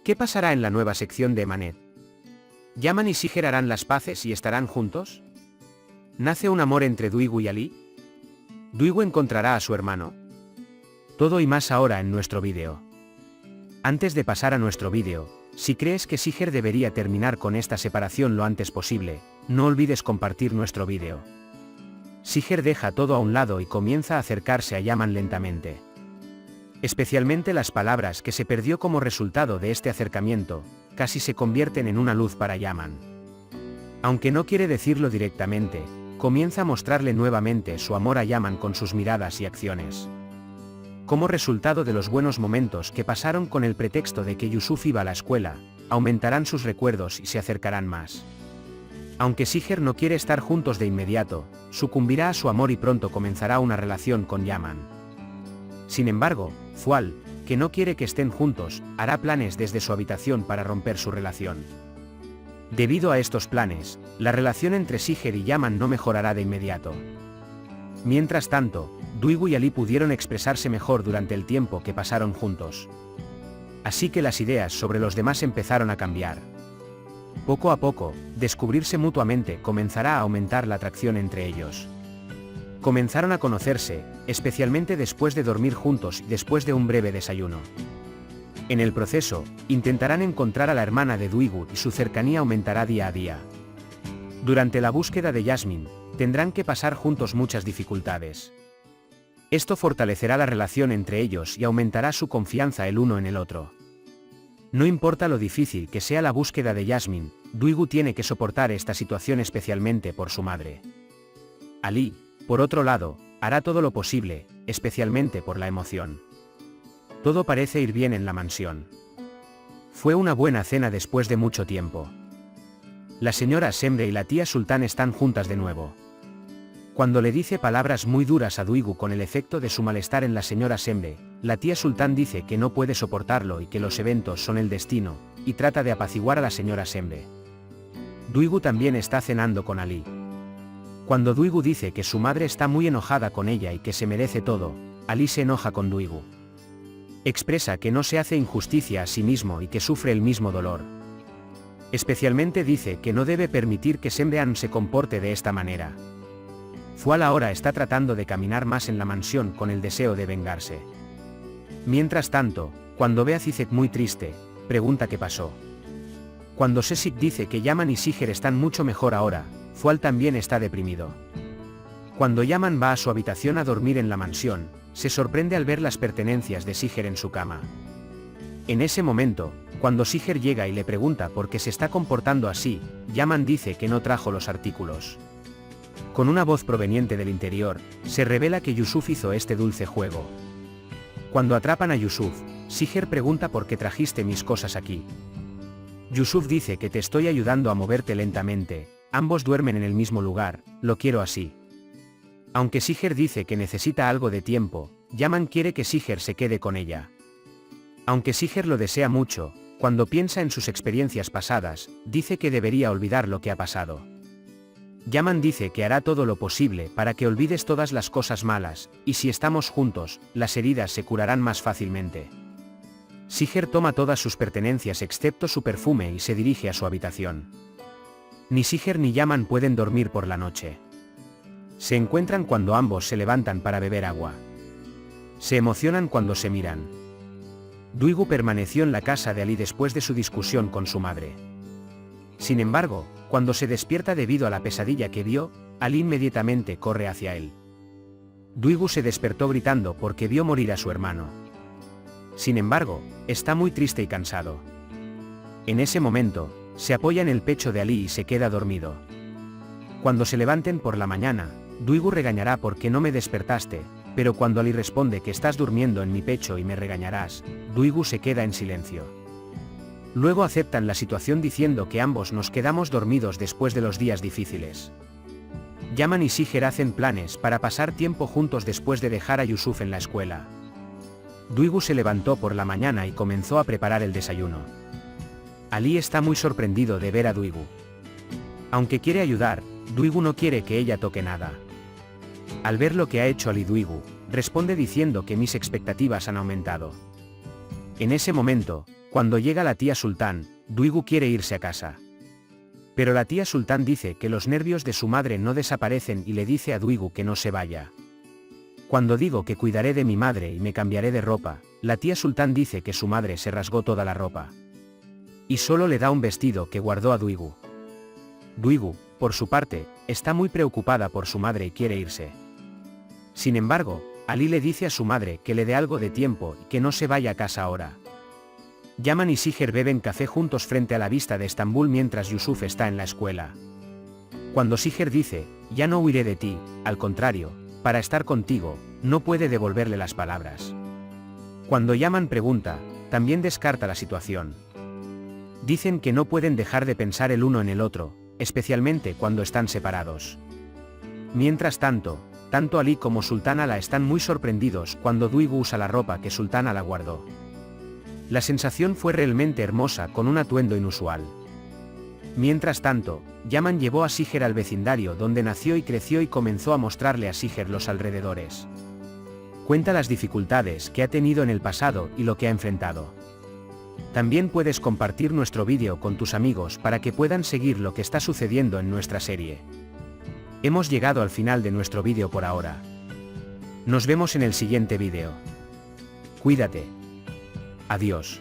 ¿Qué pasará en la nueva sección de Emanet? ¿Yaman y Siger harán las paces y estarán juntos? ¿Nace un amor entre Duygu y Ali? ¿Duygu encontrará a su hermano? Todo y más ahora en nuestro vídeo. Antes de pasar a nuestro vídeo, si crees que Siger debería terminar con esta separación lo antes posible, no olvides compartir nuestro vídeo. Siger deja todo a un lado y comienza a acercarse a Yaman lentamente. Especialmente las palabras que se perdió como resultado de este acercamiento, casi se convierten en una luz para Yaman. Aunque no quiere decirlo directamente, comienza a mostrarle nuevamente su amor a Yaman con sus miradas y acciones. Como resultado de los buenos momentos que pasaron con el pretexto de que Yusuf iba a la escuela, aumentarán sus recuerdos y se acercarán más. Aunque Siger no quiere estar juntos de inmediato, sucumbirá a su amor y pronto comenzará una relación con Yaman. Sin embargo, Fual, que no quiere que estén juntos, hará planes desde su habitación para romper su relación. Debido a estos planes, la relación entre Siger y Yaman no mejorará de inmediato. Mientras tanto, Duygu y Ali pudieron expresarse mejor durante el tiempo que pasaron juntos. Así que las ideas sobre los demás empezaron a cambiar. Poco a poco, descubrirse mutuamente comenzará a aumentar la atracción entre ellos. Comenzaron a conocerse, especialmente después de dormir juntos y después de un breve desayuno. En el proceso, intentarán encontrar a la hermana de Duygu y su cercanía aumentará día a día. Durante la búsqueda de Yasmin, tendrán que pasar juntos muchas dificultades. Esto fortalecerá la relación entre ellos y aumentará su confianza el uno en el otro. No importa lo difícil que sea la búsqueda de Yasmin, Duygu tiene que soportar esta situación especialmente por su madre. Ali, por otro lado, hará todo lo posible, especialmente por la emoción. Todo parece ir bien en la mansión. Fue una buena cena después de mucho tiempo. La señora Semre y la tía Sultán están juntas de nuevo. Cuando le dice palabras muy duras a Duygu con el efecto de su malestar en la señora Semre, la tía Sultán dice que no puede soportarlo y que los eventos son el destino, y trata de apaciguar a la señora Semre. Duygu también está cenando con Ali. Cuando Duygu dice que su madre está muy enojada con ella y que se merece todo, Ali se enoja con Duygu. Expresa que no se hace injusticia a sí mismo y que sufre el mismo dolor. Especialmente dice que no debe permitir que Semrean se comporte de esta manera. Fual ahora está tratando de caminar más en la mansión con el deseo de vengarse. Mientras tanto, cuando ve a Cizek muy triste, pregunta qué pasó. Cuando Sesik dice que Yaman y Siger están mucho mejor ahora, Fual también está deprimido. Cuando Yaman va a su habitación a dormir en la mansión, se sorprende al ver las pertenencias de Siger en su cama. En ese momento, cuando Siger llega y le pregunta por qué se está comportando así, Yaman dice que no trajo los artículos. Con una voz proveniente del interior, se revela que Yusuf hizo este dulce juego. Cuando atrapan a Yusuf, Siger pregunta por qué trajiste mis cosas aquí. Yusuf dice que te estoy ayudando a moverte lentamente, ambos duermen en el mismo lugar, lo quiero así. Aunque Siger dice que necesita algo de tiempo, Yaman quiere que Siger se quede con ella. Aunque Siger lo desea mucho, cuando piensa en sus experiencias pasadas, dice que debería olvidar lo que ha pasado. Yaman dice que hará todo lo posible para que olvides todas las cosas malas, y si estamos juntos, las heridas se curarán más fácilmente. Siger toma todas sus pertenencias excepto su perfume y se dirige a su habitación. Ni Siger ni Yaman pueden dormir por la noche. Se encuentran cuando ambos se levantan para beber agua. Se emocionan cuando se miran. Duygu permaneció en la casa de Ali después de su discusión con su madre. Sin embargo, cuando se despierta debido a la pesadilla que vio, Ali inmediatamente corre hacia él. Duygu se despertó gritando porque vio morir a su hermano. Sin embargo, está muy triste y cansado. En ese momento, se apoya en el pecho de Ali y se queda dormido. Cuando se levanten por la mañana, Duygu regañará porque no me despertaste, pero cuando Ali responde que estás durmiendo en mi pecho y me regañarás, Duygu se queda en silencio. Luego aceptan la situación diciendo que ambos nos quedamos dormidos después de los días difíciles. Yaman y Siger hacen planes para pasar tiempo juntos después de dejar a Yusuf en la escuela. Duygu se levantó por la mañana y comenzó a preparar el desayuno. Ali está muy sorprendido de ver a Duygu. Aunque quiere ayudar, Duygu no quiere que ella toque nada. Al ver lo que ha hecho Ali, Duygu responde diciendo que mis expectativas han aumentado. En ese momento, Cuando llega la tía Sultán, Duygu quiere irse a casa. Pero la tía Sultán dice que los nervios de su madre no desaparecen y le dice a Duygu que no se vaya. Cuando digo que cuidaré de mi madre y me cambiaré de ropa, la tía Sultán dice que su madre se rasgó toda la ropa. Y solo le da un vestido que guardó a Duygu. Duygu, por su parte, está muy preocupada por su madre y quiere irse. Sin embargo, Ali le dice a su madre que le dé algo de tiempo y que no se vaya a casa ahora. Yaman y Siger beben café juntos frente a la vista de Estambul mientras Yusuf está en la escuela. Cuando Siger dice, ya no huiré de ti, al contrario, para estar contigo, no puede devolverle las palabras. Cuando Yaman pregunta, también descarta la situación. Dicen que no pueden dejar de pensar el uno en el otro, especialmente cuando están separados. Mientras tanto, tanto Ali como Sultana la están muy sorprendidos cuando Duygu usa la ropa que Sultana la guardó. La sensación fue realmente hermosa con un atuendo inusual. Mientras tanto, Yaman llevó a Siger al vecindario donde nació y creció y comenzó a mostrarle a Siger los alrededores. Cuenta las dificultades que ha tenido en el pasado y lo que ha enfrentado. También puedes compartir nuestro vídeo con tus amigos para que puedan seguir lo que está sucediendo en nuestra serie. Hemos llegado al final de nuestro vídeo por ahora. Nos vemos en el siguiente vídeo. Cuídate. Adiós.